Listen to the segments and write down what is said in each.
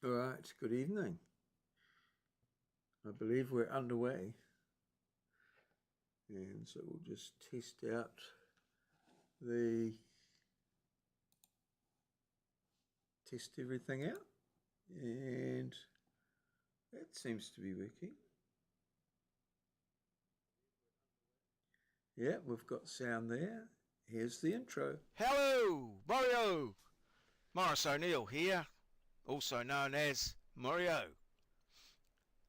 All right, good evening. I believe we're underway. And so we'll just test out test everything out. And that seems to be working. Yeah, we've got sound there. Here's the intro. Hello, Maurieo! Morris O'Neill here, also known as Maurieo.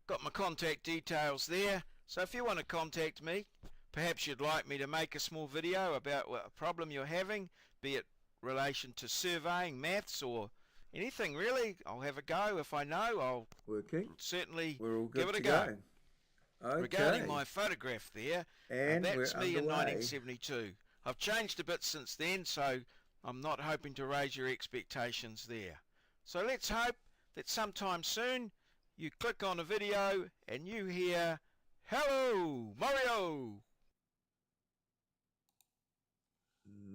Got my contact details there, so if you want to contact me, perhaps you'd like me to make a small video about what a problem you're having, be it relation to surveying, maths, or anything really, I'll have a go. If I know, I'll certainly We're all good give it a to go. Okay. Regarding my photograph there, And that's we're me in underway. 1972. I've changed a bit since then, so I'm not hoping to raise your expectations there. So let's hope that sometime soon you click on a video and you hear, "Hello, Maurieo!"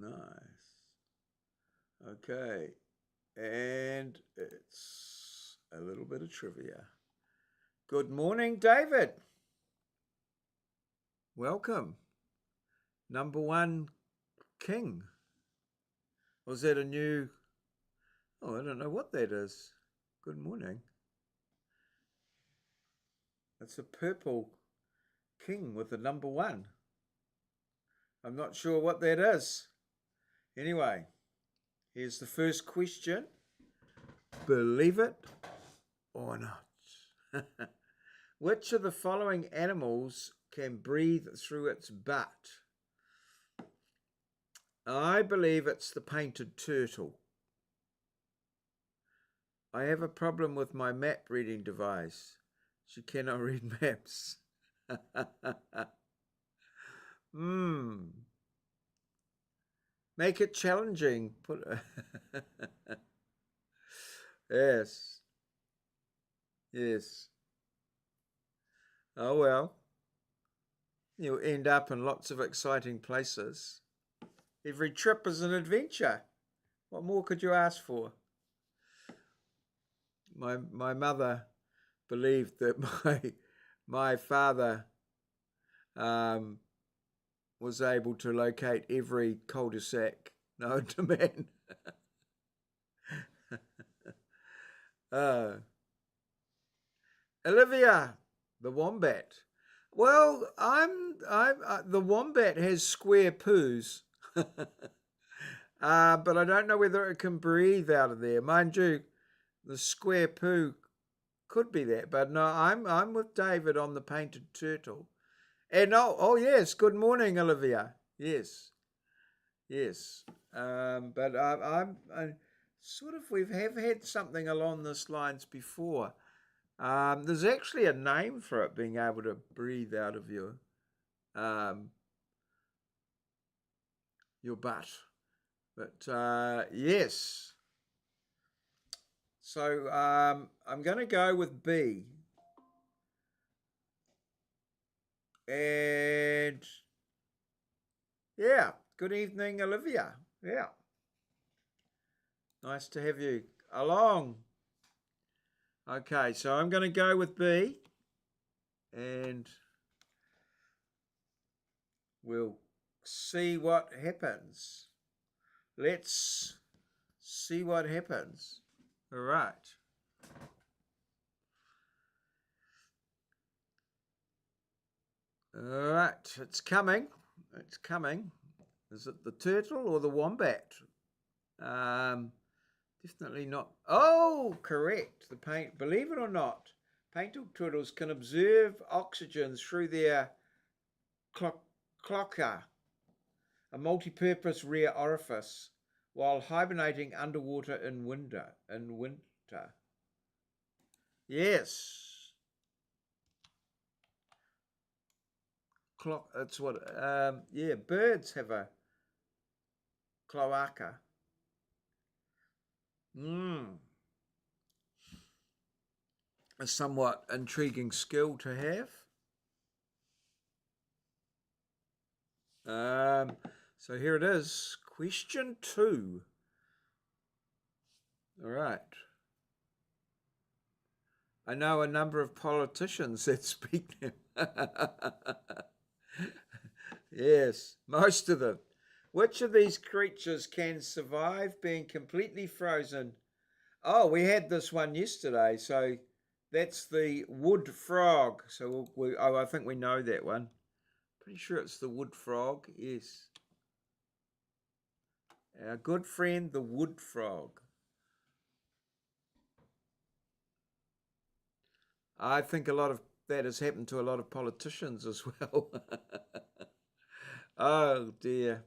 Nice. Okay. And it's a little bit of trivia. Good morning, David. Welcome. Number one king. Was that a new... Oh, I don't know what that is. Good morning. That's a purple king with the number one. I'm not sure what that is. Anyway, here's the first question. Believe it or not. Which of the following animals can breathe through its butt? I believe it's the painted turtle. I have a problem with my map reading device. She cannot read maps. Make it challenging. Yes. Yes. Oh well. You'll end up in lots of exciting places. Every trip is an adventure. What more could you ask for? My mother believed that my father was able to locate every cul-de-sac known to man. Olivia, the wombat. Well, the wombat has square poos, but I don't know whether it can breathe out of there. Mind you, the square poo could be that, but no, I'm with David on the painted turtle. And oh yes, good morning, Olivia. Yes. But I'm sort of we have had something along this lines before. There's actually a name for it, being able to breathe out of your butt. But yes. So I'm going to go with B. And yeah, good evening, Olivia. Yeah. Nice to have you along. Okay, so I'm going to go with B. And we'll see what happens. Let's see what happens. All right. All right, it's coming. It's coming. Is it the turtle or the wombat? Definitely not. Oh, correct. The paint. Believe it or not, painted turtles can observe oxygen through their cloaca, a multi-purpose rear orifice, while hibernating underwater in winter. Yes. It's what, yeah, birds have a cloaca. A somewhat intriguing skill to have. So here it is, question 2. All right. I know a number of politicians that speak them. Yes, most of them. Which of these creatures can survive being completely frozen? Oh, we had this one yesterday, so that's the wood frog. So I think we know that one. Pretty sure it's the wood frog. Yes, our good friend, the wood frog. I think a lot of that has happened to a lot of politicians as well. Oh dear,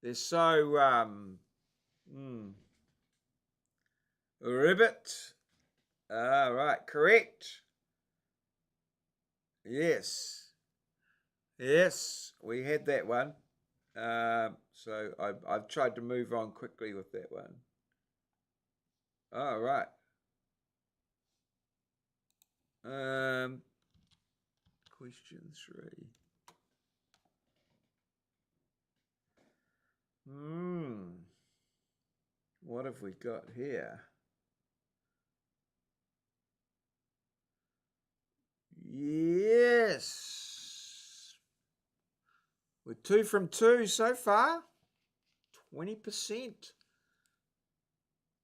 they're so hmm. Ribbit. Ah, right, correct. Yes, yes, we had that one. So I've tried to move on quickly with that one. All right. Um, question 3. Hmm. What have we got here? Yes. We're 2 from 2 so far. 20%.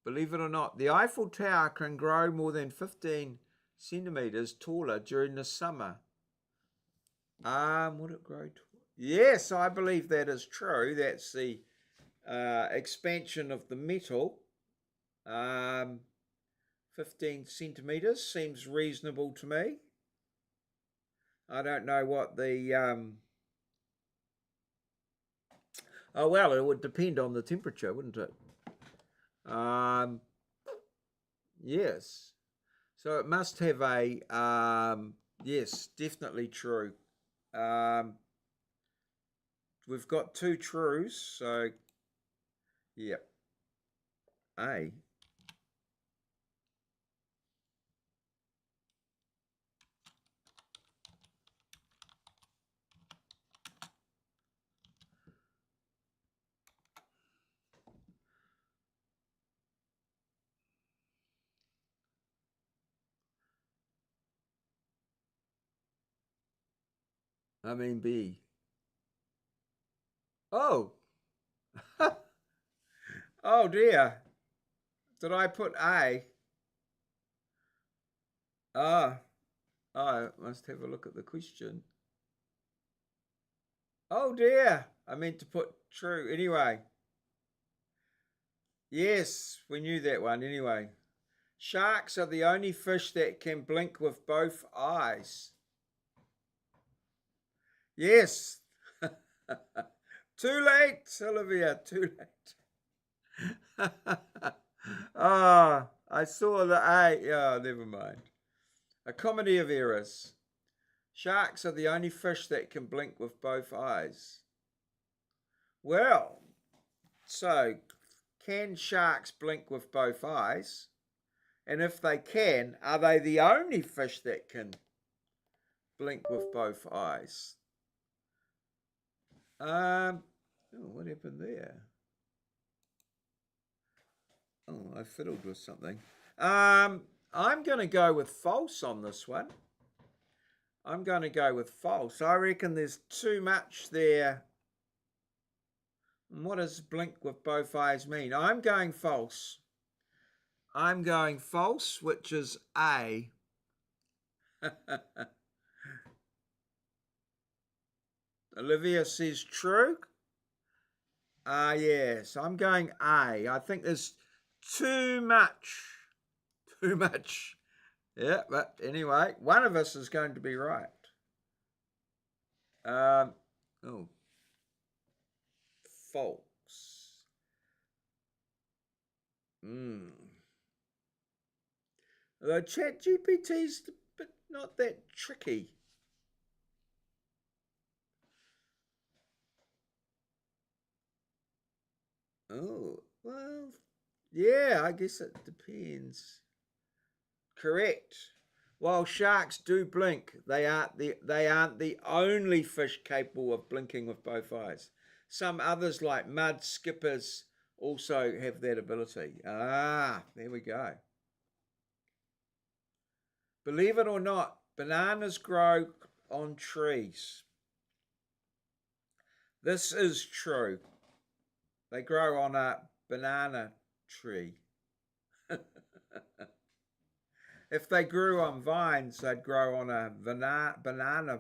Believe it or not, the Eiffel Tower can grow more than 15 centimeters taller during the summer. Would it grow? Yes, I believe that is true. That's the expansion of the metal. 15 centimeters seems reasonable to me. I don't know what the oh well, it would depend on the temperature, wouldn't it? Yes. So it must have a yes, definitely true. Um, we've got 2 trues, so yep. A. I mean B. Oh. Oh dear. Did I put A? Ah. I must have a look at the question. Oh dear. I meant to put true. Anyway. Yes, we knew that one anyway. Sharks are the only fish that can blink with both eyes. Yes. Too late, Olivia, too late. Ah, I saw the A. Oh, never mind. A comedy of errors. Sharks are the only fish that can blink with both eyes. Well, so can sharks blink with both eyes? And if they can, are they the only fish that can blink with both eyes? Oh, what happened there? Oh, I fiddled with something. I'm going to go with false on this one. I'm going to go with false. I reckon there's too much there. And what does blink with both eyes mean? I'm going false. I'm going false, which is A. Olivia says true. Yes, I'm going A. I think there's too much. Too much. Yeah, but anyway, one of us is going to be right. Oh, false. The chat GPT's but not that tricky. Oh, well, yeah, I guess it depends. Correct. While sharks do blink, they aren't the only fish capable of blinking with both eyes. Some others, like mud skippers, also have that ability. Ah, there we go. Believe it or not, bananas grow on trees. This is true. They grow on a banana tree. If they grew on vines, they'd grow on a banana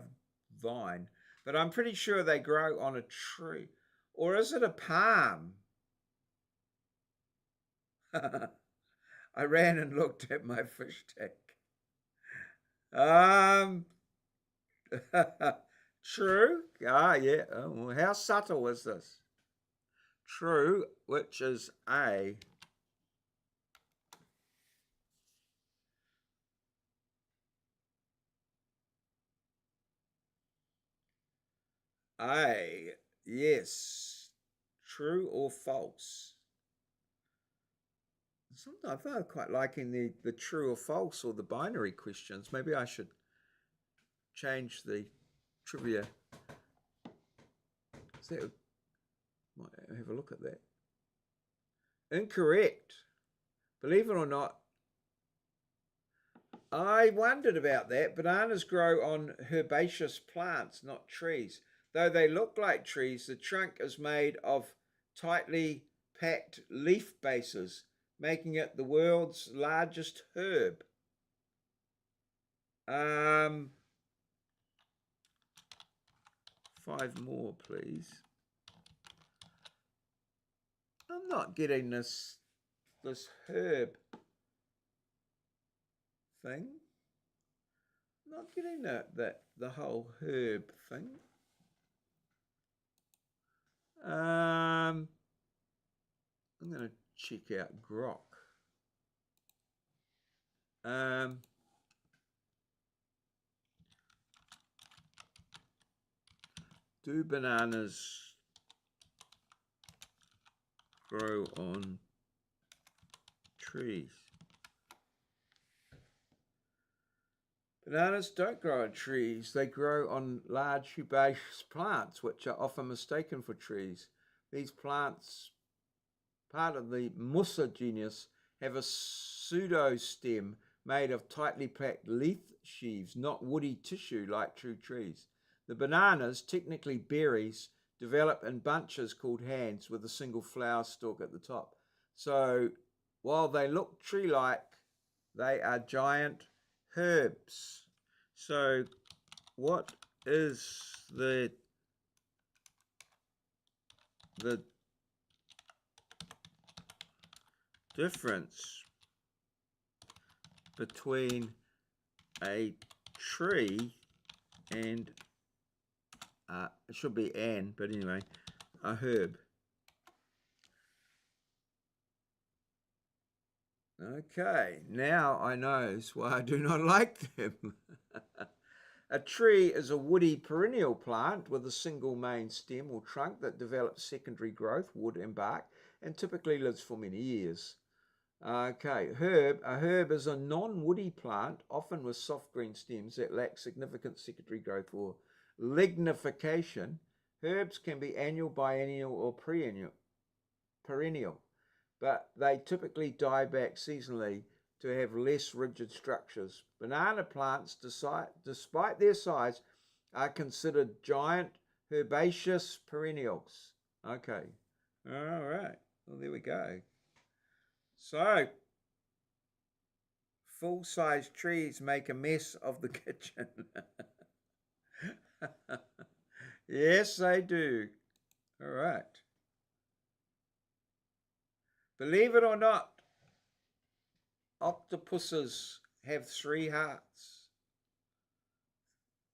vine. But I'm pretty sure they grow on a tree. Or is it a palm? I ran and looked at my fish tank. Um, true. Ah, yeah. Oh, how subtle is this? True, which is A. A. Yes. True or false? Sometimes I'm quite liking the true or false or the binary questions. Maybe I should change the trivia. So might have a look at that. Incorrect. Believe it or not, I wondered about that. Bananas grow on herbaceous plants, not trees. Though they look like trees, the trunk is made of tightly packed leaf bases, making it the world's largest herb. Um, 5 more, please. I'm not getting this herb thing. I'm not getting the whole herb thing. I'm going to check out grok. Do bananas grow on trees? Bananas don't grow on trees. They grow on large herbaceous plants, which are often mistaken for trees. These plants, part of the Musa genus, have a pseudostem made of tightly packed leaf sheaves, not woody tissue like true trees. The bananas, technically berries, develop in bunches called hands with a single flower stalk at the top. So while they look tree-like, they are giant herbs. So what is the difference between a tree and it should be an, but anyway, a herb? Okay, now I know why I do not like them. A tree is a woody perennial plant with a single main stem or trunk that develops secondary growth, wood and bark, and typically lives for many years. Okay, a herb is a non-woody plant, often with soft green stems that lack significant secondary growth or lignification. Herbs can be annual, biennial, or perennial, but they typically die back seasonally to have less rigid structures. Banana plants, despite their size, are considered giant herbaceous perennials. Okay, all right, well, there we go. So, full-size trees make a mess of the kitchen. Yes, they do. All right. Believe it or not, octopuses have 3 hearts.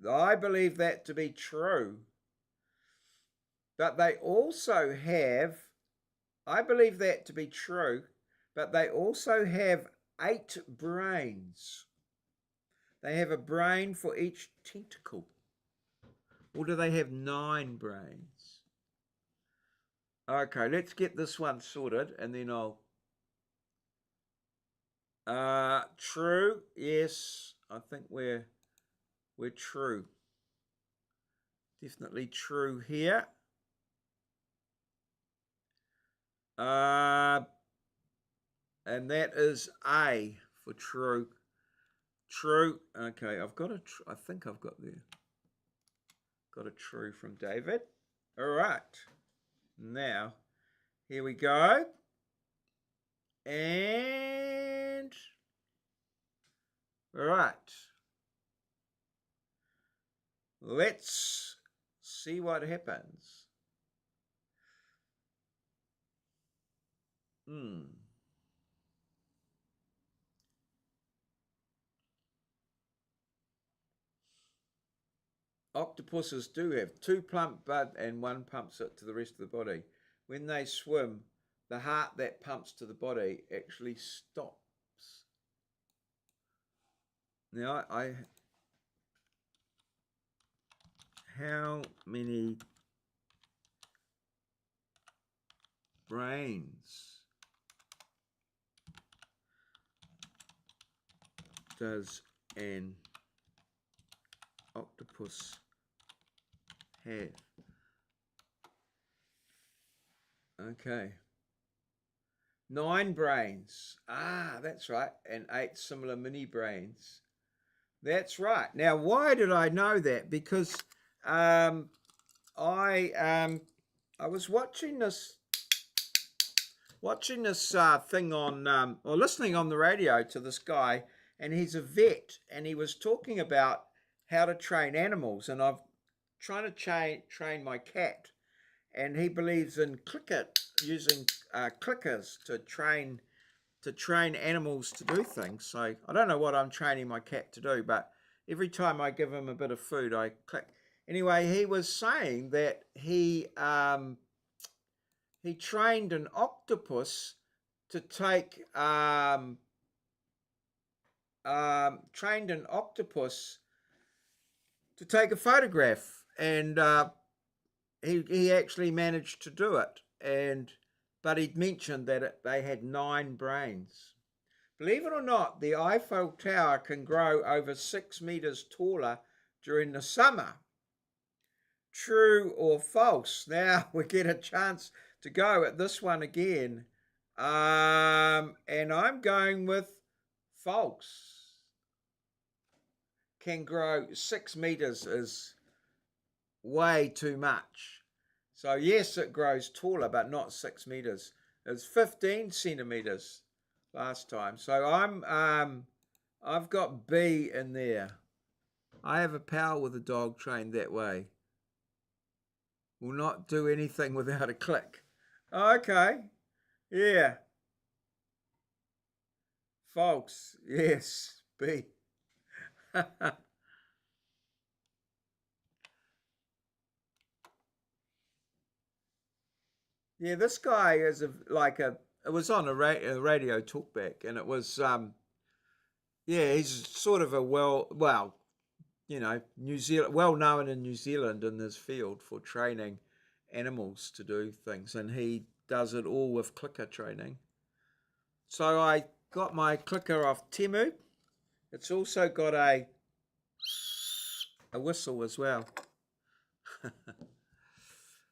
I believe that to be true. But they also have, I believe that to be true, but they also have 8 brains. They have a brain for each tentacle. Or do they have 9 brains? Okay, let's get this one sorted and then I'll... True, yes, I think we're true. Definitely true here. And that is A for true. True. Okay, I've got I think I've got there. Got a true from David. All right. Now, here we go. And all right. Let's see what happens. Hmm. Octopuses do have two plump blood and one pumps it to the rest of the body. When they swim, the heart that pumps to the body actually stops. Now, how many brains does an octopus have? Okay. 9 brains. Ah, that's right. And 8 similar mini brains. That's right. Now, why did I know that? Because um, I was watching this thing on or listening on the radio to this guy, and he's a vet, and he was talking about how to train animals, and I've trying to train my cat, and he believes in using clickers to train animals to do things. So I don't know what I'm training my cat to do, but every time I give him a bit of food, I click. Anyway, he was saying that he trained an octopus to take trained an octopus to take a photograph, and he actually managed to do it. But he'd mentioned that they had 9 brains. Believe it or not, the Eiffel Tower can grow over 6 meters taller during the summer. True or false? Now we get a chance to go at this one again. And I'm going with false. Can grow 6 meters is way too much. So yes, it grows taller, but not 6 meters. It's 15 centimeters last time. So I've got B in there. I have a pal with a dog trained that way. Will not do anything without a click. Okay. Yeah. False. Yes. B. Yeah, this guy is it was on a radio talkback, and it was yeah, he's sort of a New Zealand, well known in New Zealand in this field for training animals to do things, and he does it all with clicker training. So I got my clicker off Temu. It's also got a whistle as well.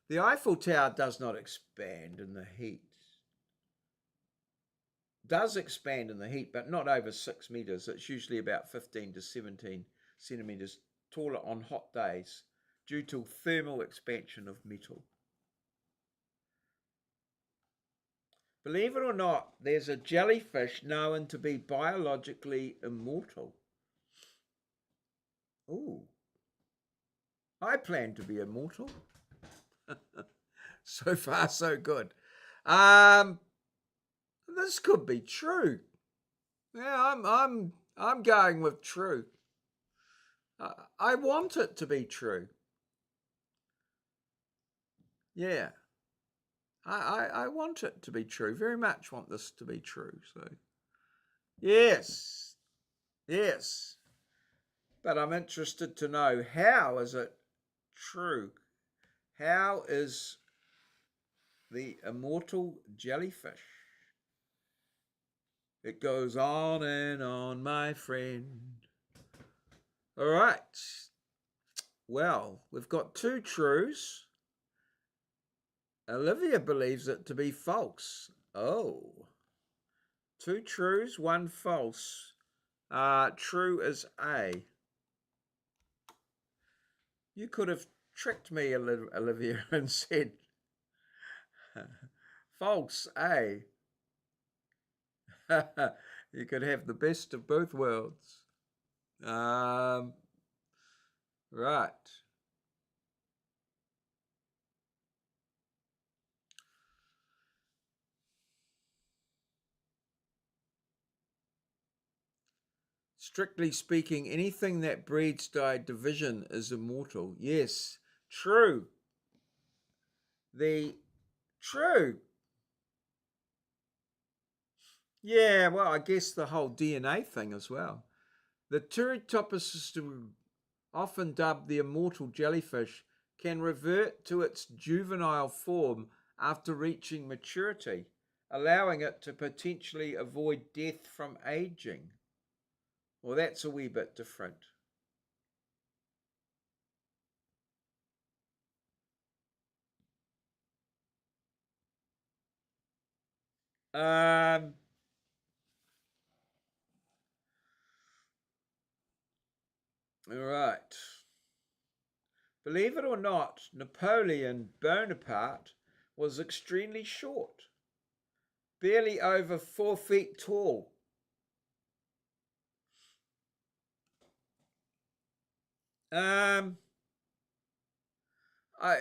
The Eiffel Tower does not expand in the heat. Does expand in the heat, but not over 6 meters. It's usually about 15 to 17 centimeters taller on hot days due to thermal expansion of metal. Believe it or not, there's a jellyfish known to be biologically immortal. Ooh, I plan to be immortal. So far, so good. This could be true. Yeah, I'm going with true. I want it to be true. Yeah, I want it to be true. Very much want this to be true. So yes, yes. But I'm interested to know, how is it true? How is the immortal jellyfish? It goes on and on, my friend. All right. Well, we've got 2 trues. Olivia believes it to be false. Oh. 2 trues, 1 false. True as A. You could have tricked me, Olivia, and said false A. You could have the best of both worlds. Um, right. Strictly speaking, anything that breeds by division is immortal. Yes, true. The true. Yeah, well, I guess the whole DNA thing as well. The Turritopus, often dubbed the immortal jellyfish, can revert to its juvenile form after reaching maturity, allowing it to potentially avoid death from aging. Well, that's a wee bit different. Um, all right. Believe it or not, Napoleon Bonaparte was extremely short, barely over 4 feet tall. Um,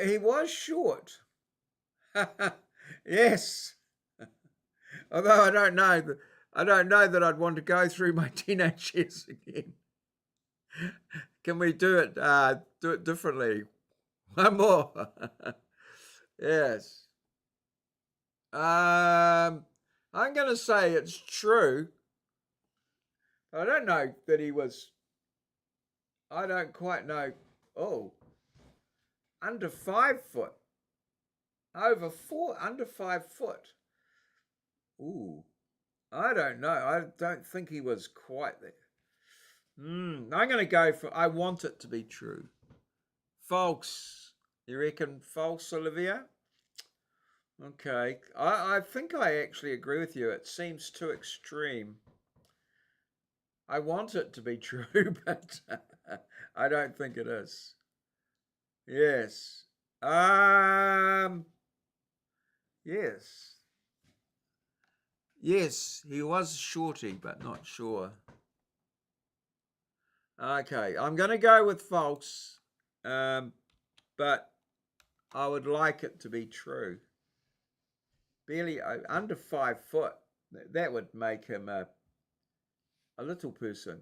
he was short. Yes, although I don't know that I'd want to go through my teenage years again. Can we do it? Do it differently. One more. Yes. I'm going to say it's true. I don't know that he was. I don't quite know. Oh, under 5 foot. Over four, under 5 foot. Ooh, I don't know. I don't think he was quite there. I'm going to go for. I want it to be true. False. You reckon false, Olivia? Okay. I think I actually agree with you. It seems too extreme. I want it to be true, but I don't think it is. Yes. Yes. Yes, he was shorty, but not sure. Okay, I'm going to go with false, but I would like it to be true. Barely under 5 foot. That would make him a little person.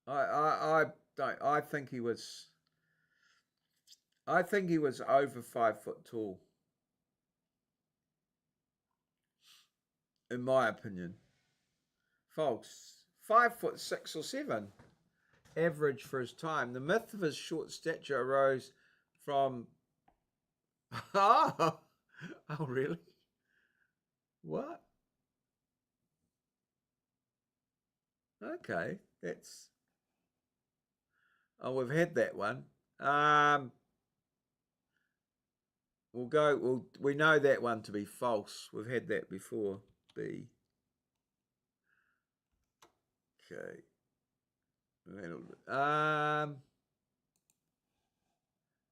I don't. I think he was. I think he was over 5 foot tall, in my opinion. False. 5 foot 6 or 7, average for his time. The myth of his short stature arose from. Oh, oh, really? What? Okay, that's. Oh, we've had that one. Um, we'll go. We know that one to be false. We've had that before. B. Okay.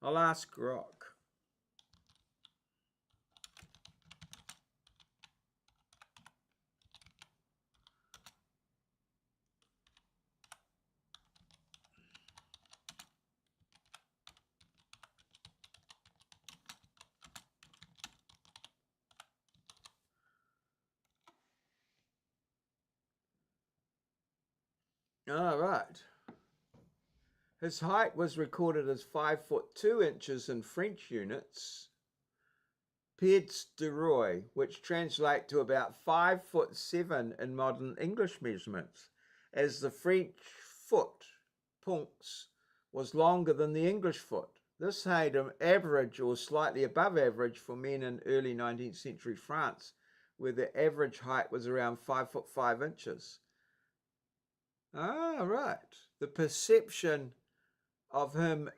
I'll ask Rock. All right. His height was recorded as 5 foot 2 inches in French units, pieds de roi, which translate to about 5 foot 7 in modern English measurements, as the French foot, punks, was longer than the English foot. This made him average or slightly above average for men in early 19th century France, where the average height was around 5 foot 5 inches. Ah, right. The perception of him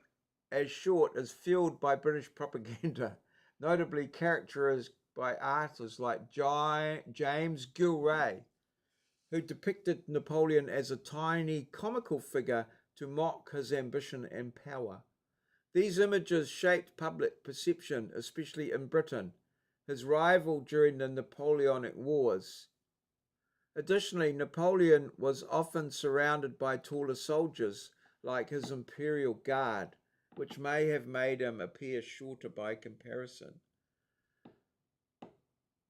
as short is fueled by British propaganda, notably characterized by artists like James Gilray, who depicted Napoleon as a tiny comical figure to mock his ambition and power. These images shaped public perception, especially in Britain, his rival during the Napoleonic Wars. Additionally, Napoleon was often surrounded by taller soldiers like his imperial guard, which may have made him appear shorter by comparison.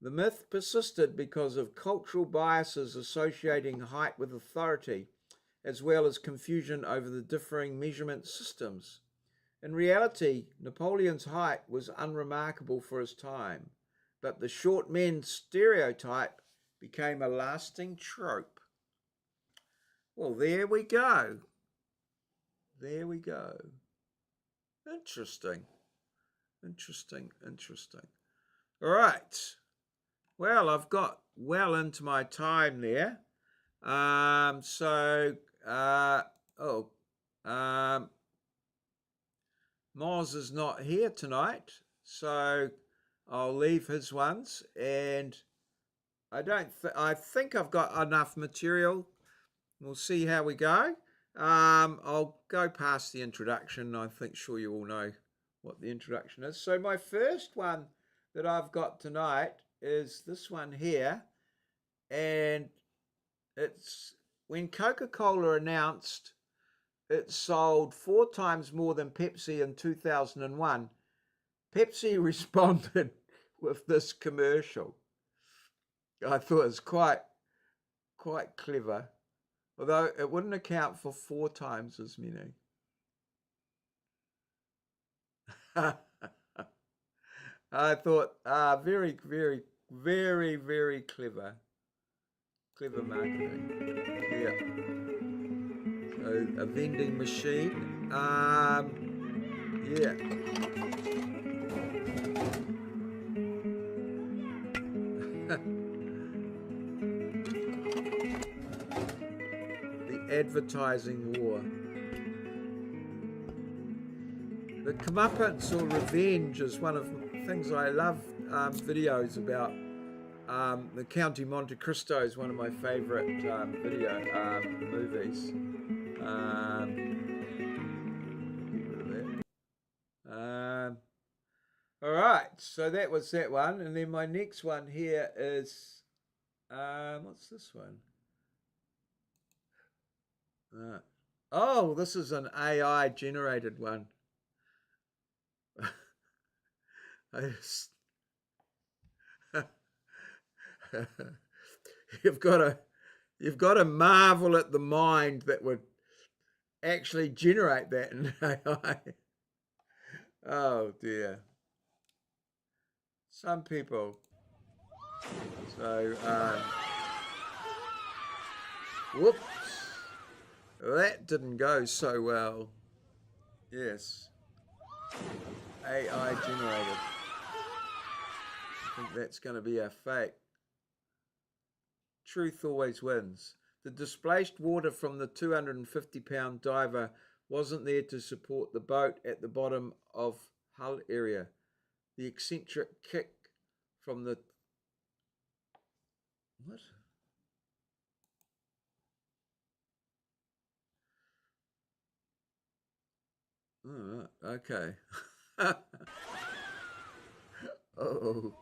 The myth persisted because of cultural biases associating height with authority, as well as confusion over the differing measurement systems. In reality, Napoleon's height was unremarkable for his time, but the short men stereotype became a lasting trope. Well, there we go. There we go. Interesting. Interesting. All right. Well, I've got well into my time there. Mars is not here tonight, so I'll leave his ones, and I think I've got enough material. We'll see how we go. I'll go past the introduction. I think sure you all know what the introduction is. So my first one that I've got tonight is this one here, and it's when Coca-Cola announced it sold 4 times more than Pepsi in 2001. Pepsi responded with this commercial. I thought it was quite clever, although it wouldn't account for 4 times as many. I thought, very clever. Clever marketing. Yeah. So a vending machine. Yeah. The advertising war. The comeuppance or revenge is one of the things I love videos about. The County Monte Cristo is one of my favourite movies. All right, so that was that one, and then my next one here is what's this one? Oh, this is an AI generated one. You've got to marvel at the mind that would actually generate that in AI. Oh dear. Some people. So, whoops. That didn't go so well. Yes. AI generated. I think that's going to be our fate. Truth always wins. The displaced water from the 250-pound diver wasn't there to support the boat at the bottom of hull area. The eccentric kick from the... What? Oh, okay. Oh.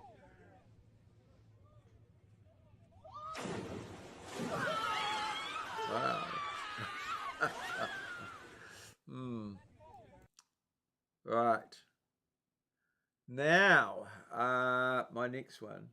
Wow. Right. Now, my next one.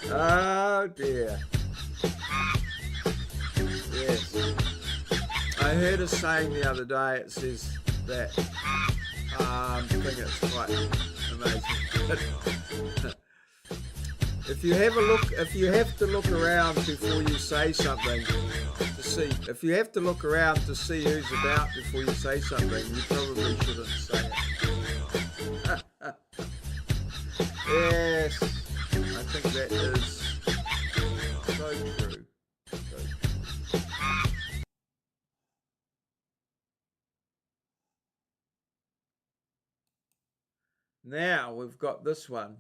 Oh dear. Yes. I heard a saying the other day, it says that, I think it's quite amazing. If you have to look around before you say something to see, if you have to look around to see who's about before you say something, you probably shouldn't say it. Yes, I think that is so true. So true. Now we've got this one.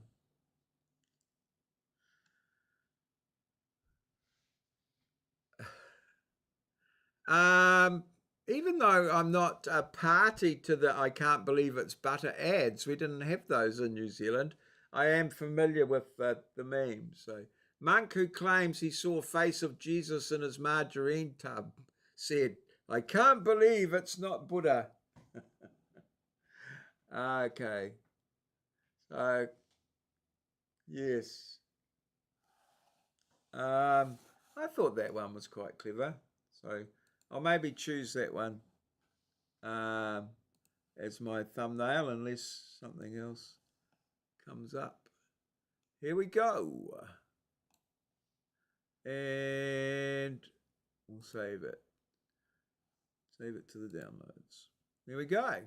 Um, Even though I'm not a party to the I can't believe it's butter ads, we didn't have those in New Zealand. I am familiar with the meme. So, monk who claims he saw face of Jesus in his margarine tub said, I can't believe it's not Buddha. Okay. So, yes. I thought that one was quite clever. So, I'll maybe choose that one. Um, as my thumbnail unless something else comes up. Here we go. And we'll save it. Save it to the downloads. There we go.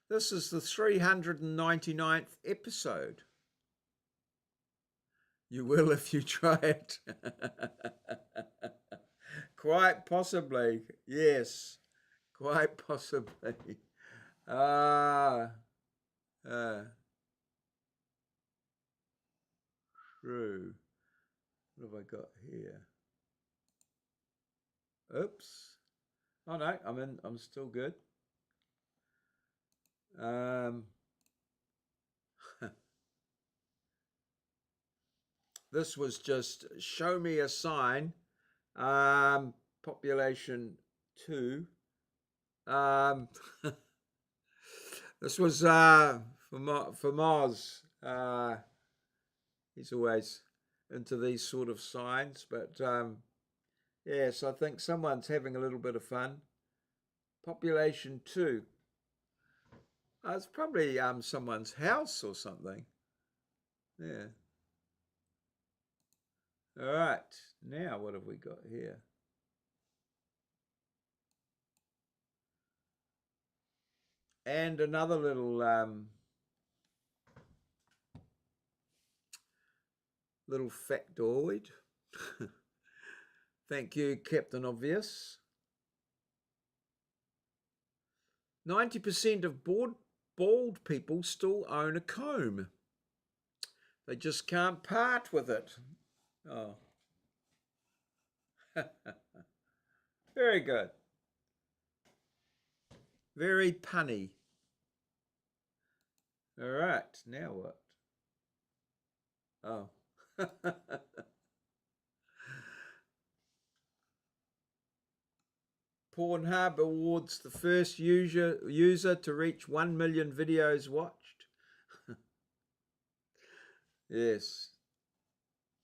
This is the 399th episode. You will if you try it. Quite possibly. Yes. Quite possibly. Ah. True. What have I got here? Oops. Oh no, I'm still good. This was just show me a sign. Population 2. This was for Mars. He's always into these sort of signs, but yes, I think someone's having a little bit of fun. Population 2. It's probably someone's house or something. Yeah. All right. Now what have we got here? And another little little factoid. Thank you, Captain Obvious. 90% of bald people still own a comb. They just can't part with it. Oh. Very good. Very punny. All right, now what? Oh. Pornhub awards the first user to reach 1 million videos watched. Yes.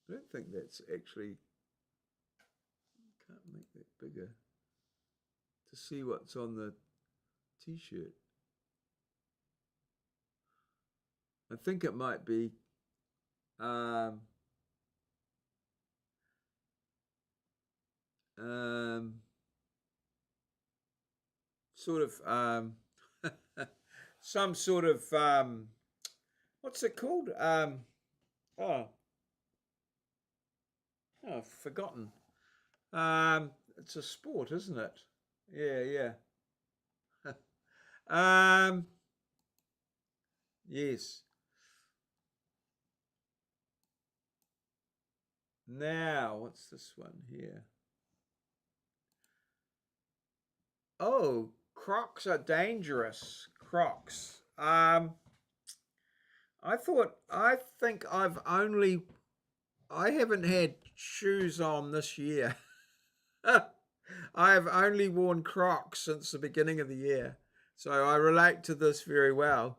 I don't think that's actually, can't make that bigger to see what's on the t-shirt. I think it might be um, sort of some sort of what's it called? Oh, I've forgotten. It's a sport, isn't it? Yeah, yeah. Yes. Now, what's this one here? Oh, Crocs are dangerous. Crocs. I think I haven't had shoes on this year. I have only worn Crocs since the beginning of the year. So I relate to this very well.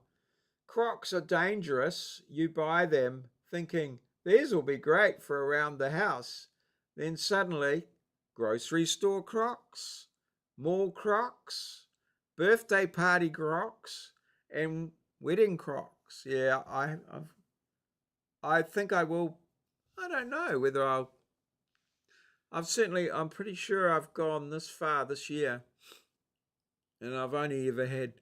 Crocs are dangerous. You buy them thinking these will be great for around the house. Then suddenly, grocery store Crocs, mall Crocs, birthday party Crocs, and wedding Crocs. Yeah, I think I will. I don't know whether I'll I'm pretty sure I've gone this far this year, and I've only ever had.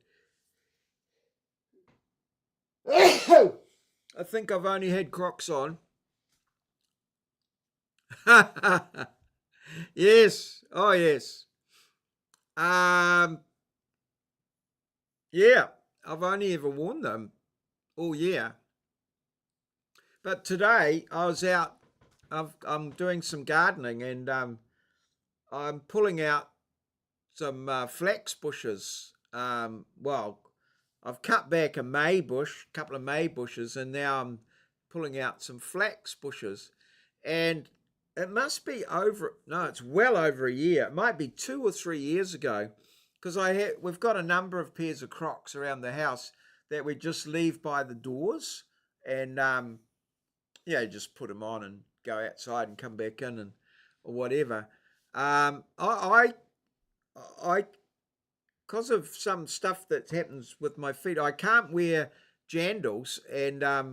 I think I've only had Crocs on. Yes. Oh, yes. Um, yeah. I've only ever worn them all year. But today I was out. I'm doing some gardening, and I'm pulling out some flax bushes. Well, I've cut back a may bush, a couple of may bushes, and now I'm pulling out some flax bushes. And it must be over. No, it's well over a year. It might be 2 or 3 years ago, because we've got a number of pairs of Crocs around the house that we just leave by the doors, and yeah, just put them on and go outside and come back in and or whatever. I because of some stuff that happens with my feet, I can't wear jandals, and I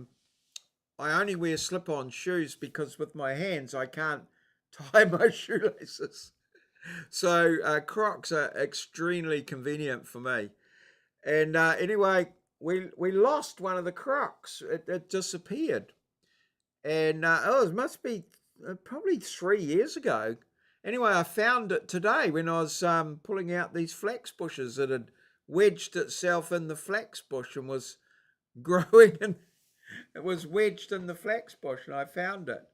only wear slip-on shoes because with my hands I can't tie my shoelaces. So Crocs are extremely convenient for me. And anyway, we lost one of the Crocs. It disappeared, and it must be probably 3 years ago. Anyway, I found it today when I was pulling out these flax bushes. It had wedged itself in the flax bush and was growing, and it was wedged in the flax bush, and I found it.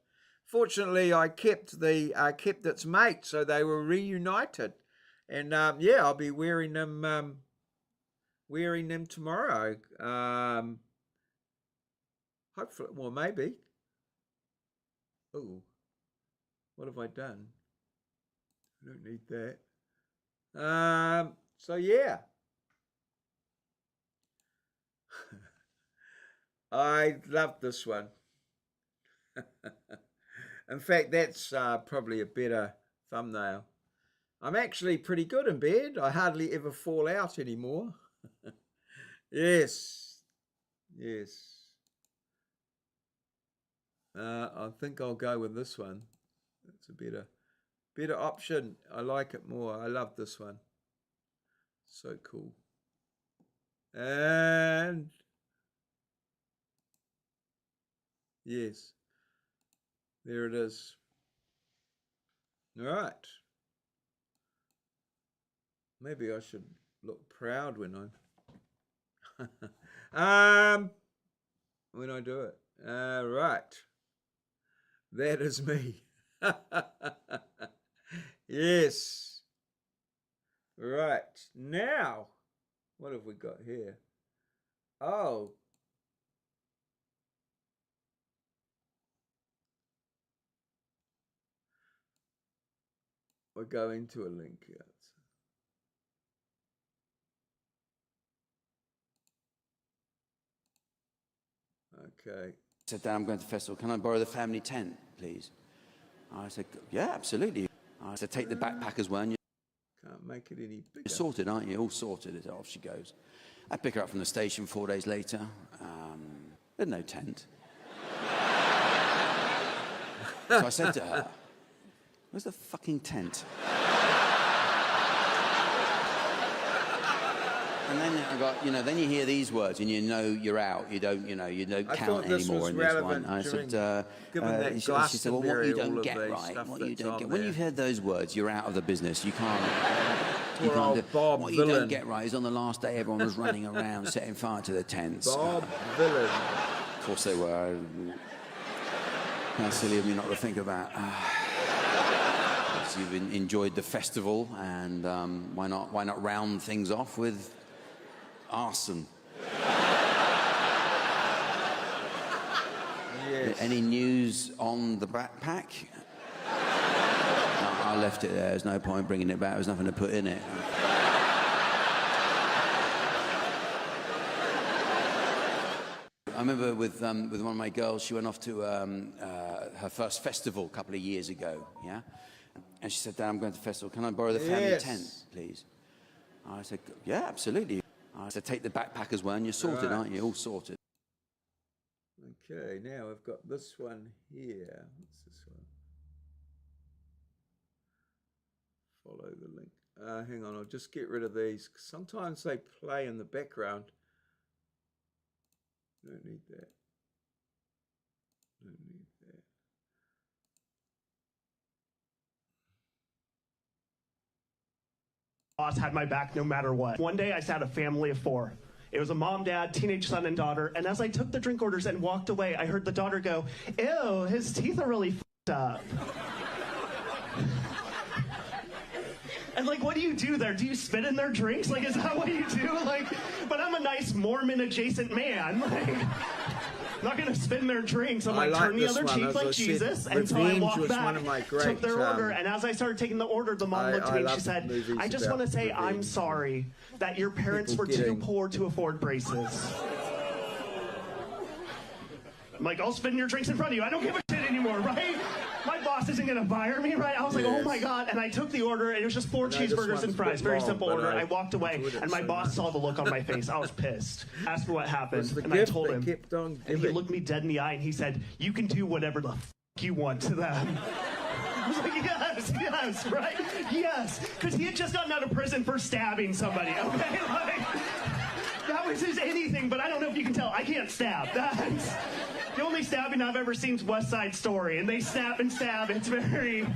Fortunately, I kept its mate, so they were reunited, and yeah, I'll be wearing them tomorrow. Hopefully, well, maybe. Oh, what have I done? I don't need that. So yeah, I love this one. In fact, that's probably a better thumbnail. I'm actually pretty good in bed. I hardly ever fall out anymore. Yes, yes. I think I'll go with this one. It's a better option. I like it more. I love this one. So cool. And yes, there it is. All right. Maybe I should look proud when I when I do it. Right. That is me. Yes. Right. Now, what have we got here? Oh, we're going to a link here. Okay. Said, Dad, I'm going to the festival. Can I borrow the family tent, please? I said, yeah, absolutely. I said, take the backpackers one. Can't make it any bigger. You're sorted, aren't you? All sorted. Off she goes. I pick her up from the station 4 days later. There's no tent. So I said to her, where's the fucking tent? And then I got, then you hear these words and you know you're out. You don't count anymore in this one. I said, she said, well, what you don't get right, what you don't get. When you've heard those words, you're out of the business. You can't. What you don't get right is on the last day, everyone was running around setting fire to the tents. Bob Villain. Of course they were. How silly of me not to think about. You've enjoyed the festival, and why not round things off with arson? Yes. Any news on the backpack? No, I left it there. There's no point bringing it back. There's nothing to put in it. I remember with one of my girls, she went off to her first festival a couple of years ago, yeah? And she said, Dad, I'm going to the festival. Can I borrow the family tent, please? I said, yeah, absolutely. I said, take the backpackers one. You're sorted, aren't you? All sorted. Okay, now I've got this one here. What's this one? follow the link. Hang on, I'll just get rid of these. Sometimes they play in the background. Don't need that. Don't need that. Boss had my back no matter what. One day I sat a family of 4. It was a mom, dad, teenage son, and daughter. And as I took the drink orders and walked away, I heard the daughter go, "Ew, his teeth are really f***ed up." And like, what do you do there? Do you spit in their drinks? Like, is that what you do? Like, but I'm a nice Mormon adjacent man. Like, I'm not gonna spit in their drinks. I'm like, turn the other cheek like Jesus. And so I walked back, took their order, and as I started taking the order, the mom looked at me and she said, "I just want to say I'm sorry that your parents were too poor to afford braces." I'm like, I'll spit in your drinks in front of you. I don't give a shit anymore, right? My boss isn't going to fire me, right? I was like, oh my God. And I took the order, and it was just 4 cheeseburgers and fries. Very simple order. I walked away, and my boss saw the look on my face. I was pissed. Asked me what happened, and I told him. And he looked me dead in the eye, and he said, "You can do whatever the f*** you want to them." I was like, yes, right? Yes. Because he had just gotten out of prison for stabbing somebody, okay? Like, that was his anything, but I don't know if you can tell. I can't stab. That's the only stabbing I've ever seen is West Side Story, and they snap and stab. It's very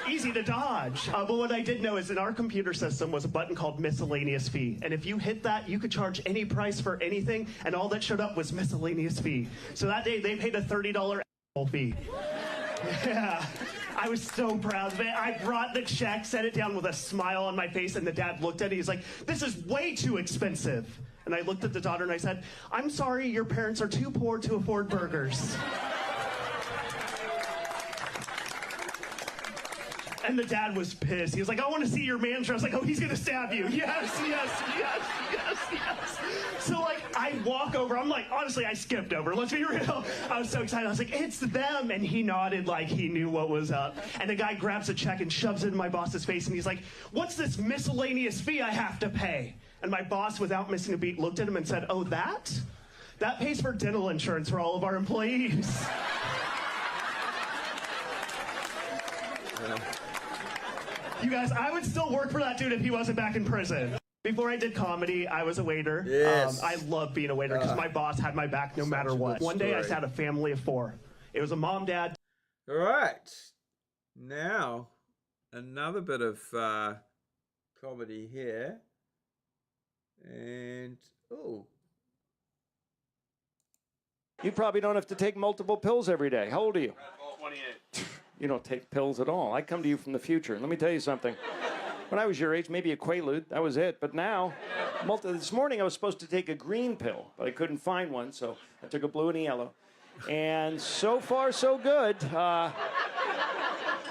easy to dodge. But what I did know is in our computer system was a button called miscellaneous fee. And if you hit that, you could charge any price for anything, and all that showed up was miscellaneous fee. So that day, they paid a $30 fee. Yeah. I was so proud of it. I brought the check, set it down with a smile on my face, and the dad looked at it. He's like, "This is way too expensive." And I looked at the daughter and I said, "I'm sorry, your parents are too poor to afford burgers." And the dad was pissed. He was like, "I want to see your manager." I was like, "Oh, he's going to stab you." Yes. So, like, I walk over. I'm like, honestly, I skipped over. Let's be real. I was so excited. I was like, "It's them." And he nodded like he knew what was up. And the guy grabs a check and shoves it in my boss's face. And he's like, "What's this miscellaneous fee I have to pay?" And my boss, without missing a beat, looked at him and said, "Oh, that pays for dental insurance for all of our employees." You guys, I would still work for that dude if he wasn't back in prison. Before I did comedy, I was a waiter. Yes. I love being a waiter because my boss had my back no matter what. One day I sat a family of 4. It was a mom, dad. All right. Now, another bit of comedy here. And, oh. You probably don't have to take multiple pills every day. How old are you? 28. You don't take pills at all. I come to you from the future. Let me tell you something. When I was your age, maybe a Quaalude, that was it. But now, this morning I was supposed to take a green pill, but I couldn't find one, so I took a blue and a yellow. And so far, so good.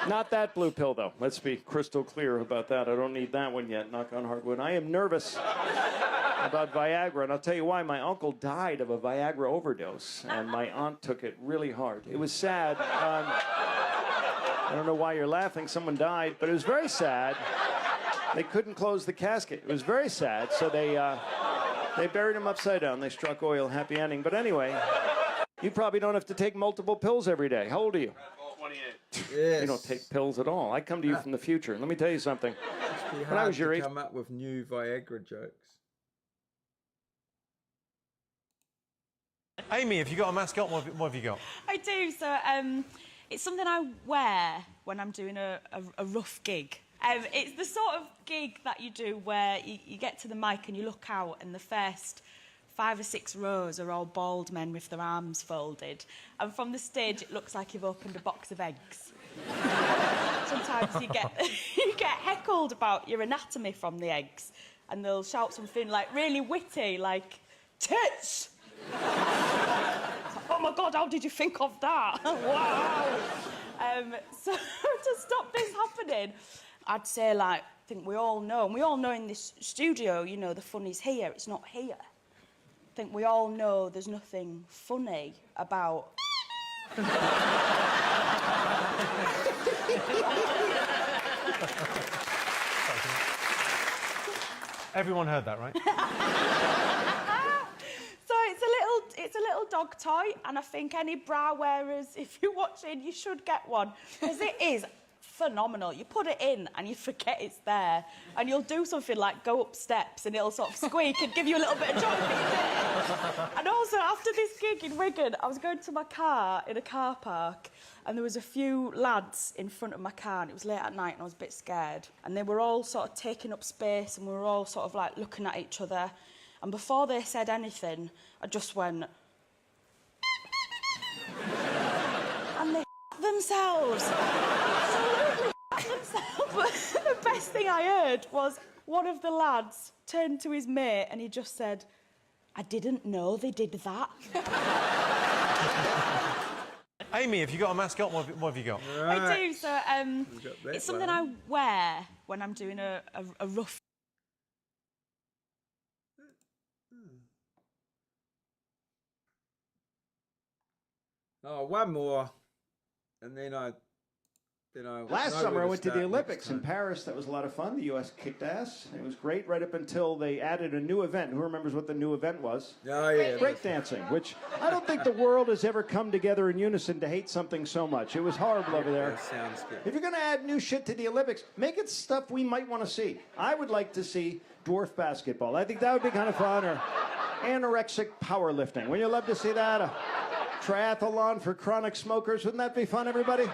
Not that blue pill, though. Let's be crystal clear about that. I don't need that one yet, knock on hardwood. I am nervous about Viagra, and I'll tell you why. My uncle died of a Viagra overdose, and my aunt took it really hard. It was sad. I don't know why you're laughing. Someone died, but it was very sad. They couldn't close the casket. It was very sad, so they buried him upside down. They struck oil. Happy ending. But anyway, you probably don't have to take multiple pills every day. How old are you? 28. Yes. You don't take pills at all. I come to you from the future. Let me tell you something. When I was your age, come up with new Viagra jokes. Amy, have you got a mascot? What have you got? I do. So it's something I wear when I'm doing a rough gig. It's the sort of gig that you do where you get to the mic and you look out and the first 5 or 6 rows are all bald men with their arms folded. And from the stage, it looks like you've opened a box of eggs. Sometimes you get heckled about your anatomy from the eggs, and they'll shout something like really witty, like, "Tits!" It's like, "Oh my God, how did you think of that?" Wow. So to stop this happening, I'd say, like, I think we all know, and we all know in this studio, you know, the fun is here, it's not here. I think we all know there's nothing funny about... Everyone heard that, right? So it's a little dog toy, and I think any bra wearers, if you're watching, you should get one, because it is phenomenal. You put it in and you forget it's there, and you'll do something like go up steps and it'll sort of squeak and give you a little bit of joy. And also, after this gig in Wigan, I was going to my car in a car park, and there was a few lads in front of my car, and it was late at night and I was a bit scared, and they were all sort of taking up space, and we were all sort of like looking at each other, and before they said anything, I just went and they themselves. Absolutely themselves. But the best thing I heard was one of the lads turned to his mate and he just said, "I didn't know they did that." Amy, have you got a mascot? What have you got? Right. I do. So it's something I wear when I'm doing a rough. Oh, one more, and then I. Last summer, I went to the Olympics in Paris. That was a lot of fun. The U.S. kicked ass. It was great right up until they added a new event. Who remembers what the new event was? Oh, yeah. Breakdancing, which I don't think the world has ever come together in unison to hate something so much. It was horrible over there. That sounds good. If you're going to add new shit to the Olympics, make it stuff we might want to see. I would like to see dwarf basketball. I think that would be kind of fun. Or anorexic powerlifting. Wouldn't you love to see that? A triathlon for chronic smokers. Wouldn't that be fun, everybody?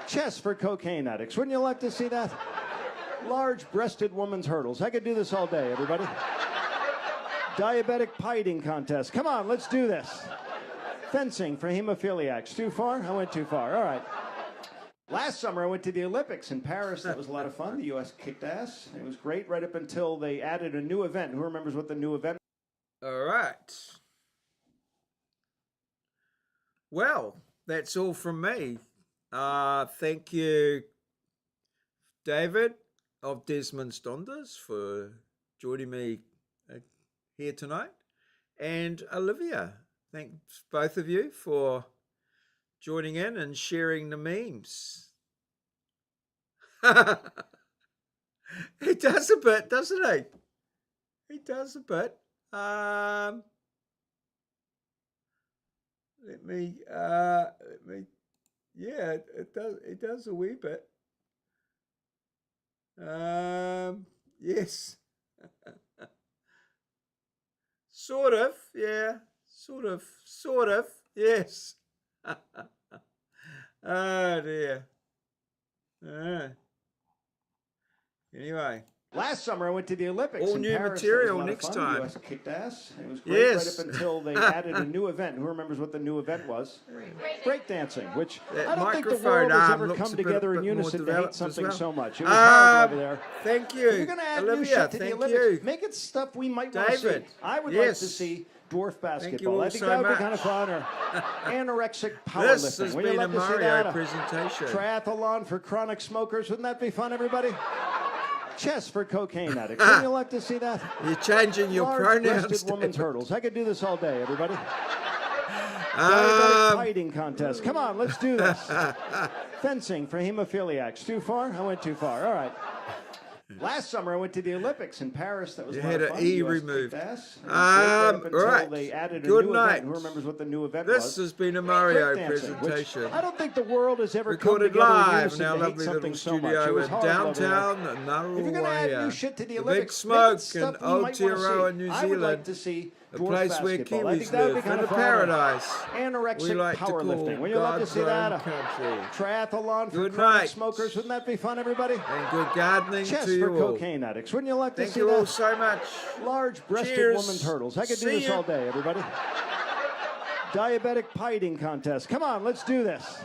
Chess for cocaine addicts. Wouldn't you like to see that? Large-breasted woman's hurdles. I could do this all day, everybody. Diabetic pie eating contest. Come on, let's do this. Fencing for hemophiliacs. Too far? I went too far. All right. Last summer, I went to the Olympics in Paris. That was a lot of fun. The U.S. kicked ass. It was great right up until they added a new event. Who remembers what the new event was? All right. Well, that's all from me. Thank you, David of Desmond's Donders, for joining me here tonight, and Olivia. Thanks both of you for joining in and sharing the memes. He does a bit, doesn't he? He does a bit. Let me. Yeah, it does. It does a wee bit. Yes. Sort of. Yeah. Sort of. Yes. Oh dear. Anyway. Last summer, I went to the Olympics all in new Paris. Material next fun. time. The U.S. kicked ass. It was great right up until they added a new event. Who remembers what the new event was? Breakdancing, which I don't think the world has ever come together in unison to hate something so much. It was horrible over there. Thank you, If you're going to add new shit to the Olympics, make it stuff we might want to see. I would like to see dwarf basketball. I think that would be kind of fun. Or anorexic powerlifting. This has Wouldn't you been a love to see that? Maurieo presentation. Triathlon for chronic smokers. Wouldn't that be fun, everybody? Chess for cocaine addicts. Wouldn't you like to see that? You're changing your pronouns. Large-breasted woman's hurdles. I could do this all day, everybody. Diabetic pie eating contest. Come on, let's do this. Fencing for hemophiliacs. Too far? I went too far. All right. Last summer, I went to the Olympics in Paris. That was a lot of fun. You had an E removed. Right. They added a Good new night. event. Who remembers what the new event This was? has been a Maurieo Breakdancing, presentation. which I don't think the world has ever Recorded come together in live unison in our to hate lovely something little so much. It studio was in horrible over there. downtown If you're going to add new Narrowaya. shit to the The Olympics, Big Smoke make it in stuff we might wanna Aotearoa, see. New I would like Zealand. to see A dwarf place where basketball. I Kiwis think that would be live, kind in a of fun. paradise Anorexic we like to call powerlifting. Wouldn't you love to God's see that? own country. Triathlon for Good chronic night. smokers. Wouldn't that be fun, everybody? And good gardening Chess to for you all. cocaine addicts. Wouldn't you like to Thank see you that? all so much. Large-breasted Cheers. woman's hurdles. I could do See this ya. all day, everybody. Diabetic pie eating contest. Come on, let's do this.